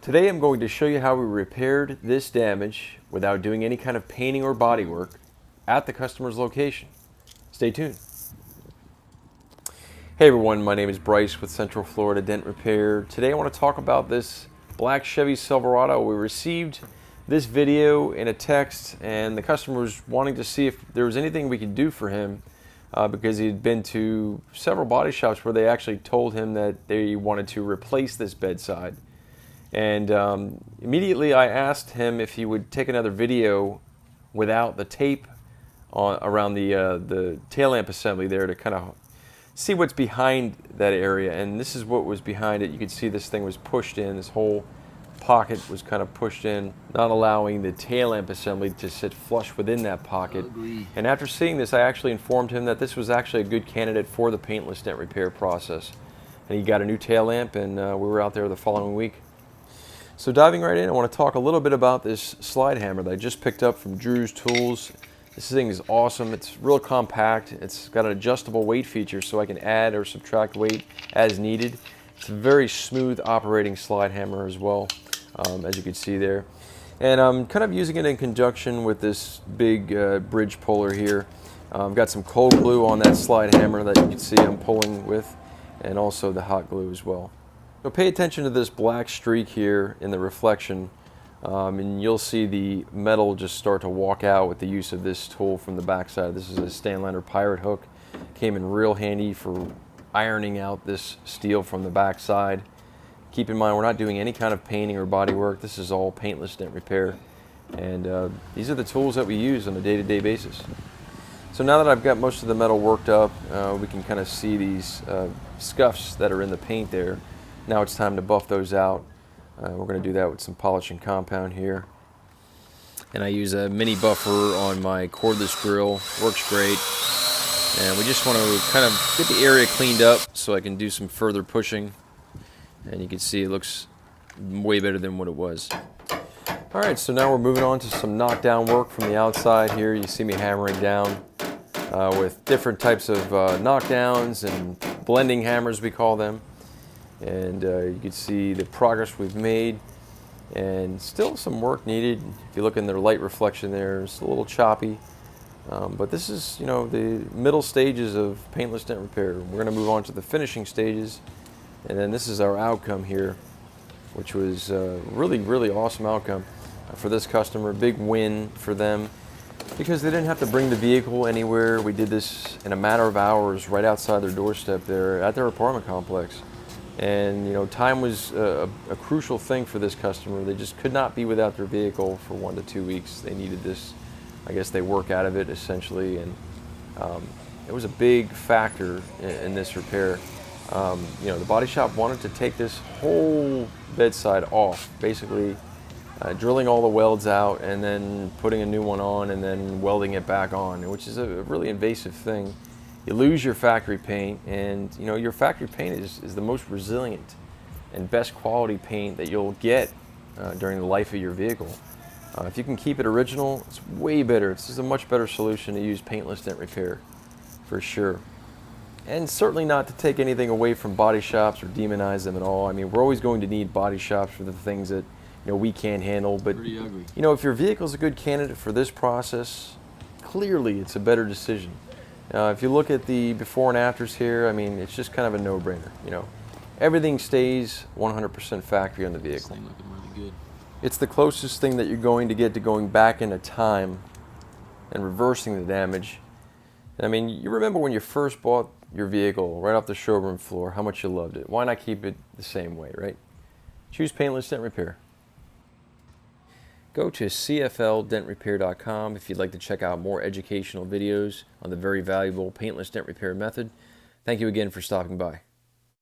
Today I'm going to show you how we repaired this damage without doing any kind of painting or body work at the customer's location. Stay tuned. Hey everyone, my name is Bryce with Central Florida Dent Repair. Today I want to talk about this black Chevy Silverado. We received this video in a text and the customer was wanting to see if there was anything we could do for him because he had been to several body shops where they actually told him that they wanted to replace this bedside. And immediately I asked him if he would take another video without the tape around the tail lamp assembly there to kind of see what's behind that area. And this is what was behind it. You can see this thing was pushed in. This whole pocket was kind of pushed in, not allowing the tail lamp assembly to sit flush within that pocket. Ugly. And after seeing this, I actually informed him that this was actually a good candidate for the paintless dent repair process. And he got a new tail lamp, and we were out there the following week. So diving right in, I want to talk a little bit about this slide hammer that I just picked up from Drew's Tools. This thing is awesome. It's real compact. It's got an adjustable weight feature so I can add or subtract weight as needed. It's a very smooth operating slide hammer as well, as you can see there. And I'm kind of using it in conjunction with this big bridge puller here. I've got some cold glue on that slide hammer that you can see I'm pulling with, and also the hot glue as well. So pay attention to this black streak here in the reflection, and you'll see the metal just start to walk out with the use of this tool from the backside. This is a Stanlander Pirate hook. Came in real handy for ironing out this steel from the backside. Keep in mind, we're not doing any kind of painting or body work. This is all paintless dent repair, and these are the tools that we use on a day-to-day basis. So now that I've got most of the metal worked up, we can kind of see these scuffs that are in the paint there. Now it's time to buff those out. We're going to do that with some polishing compound here. And I use a mini buffer on my cordless drill. Works great. And we just want to kind of get the area cleaned up so I can do some further pushing. And you can see it looks way better than what it was. Alright, so now we're moving on to some knockdown work from the outside here. You see me hammering down with different types of knockdowns and blending hammers, we call them. And you can see the progress we've made, and still some work needed. If you look in the light reflection there, it's a little choppy, but this is, you know, the middle stages of paintless dent repair. We're going to move on to the finishing stages, and then this is our outcome here, which was a really awesome outcome for this customer. Big win for them because they didn't have to bring the vehicle anywhere. We did this in a matter of hours right outside their doorstep there at their apartment complex. And you know, time was a crucial thing for this customer. They just could not be without their vehicle for 1 to 2 weeks. They needed this. I guess they work out of it essentially, and it was a big factor in this repair. You know, the body shop wanted to take this whole bedside off, basically drilling all the welds out and then putting a new one on and then welding it back on, which is a really invasive thing. You lose your factory paint, and you know, your factory paint is the most resilient and best quality paint that you'll get during the life of your vehicle. If you can keep it original, it's way better. It's just a much better solution to use paintless dent repair, for sure. And certainly not to take anything away from body shops or demonize them at all. I mean, we're always going to need body shops for the things that, you know, we can't handle. But Pretty ugly. you know, if your vehicle's a good candidate for this process, clearly it's a better decision. If you look at the before and afters here, I mean, it's just kind of a no-brainer. You know, everything stays 100% factory on the vehicle. This thing looking really good. It's the closest thing that you're going to get to going back into time and reversing the damage. And I mean, you remember when you first bought your vehicle right off the showroom floor, how much you loved it. Why not keep it the same way, right? Choose Paintless Dent Repair. Go to cfldentrepair.com if you'd like to check out more educational videos on the very valuable paintless dent repair method. Thank you again for stopping by.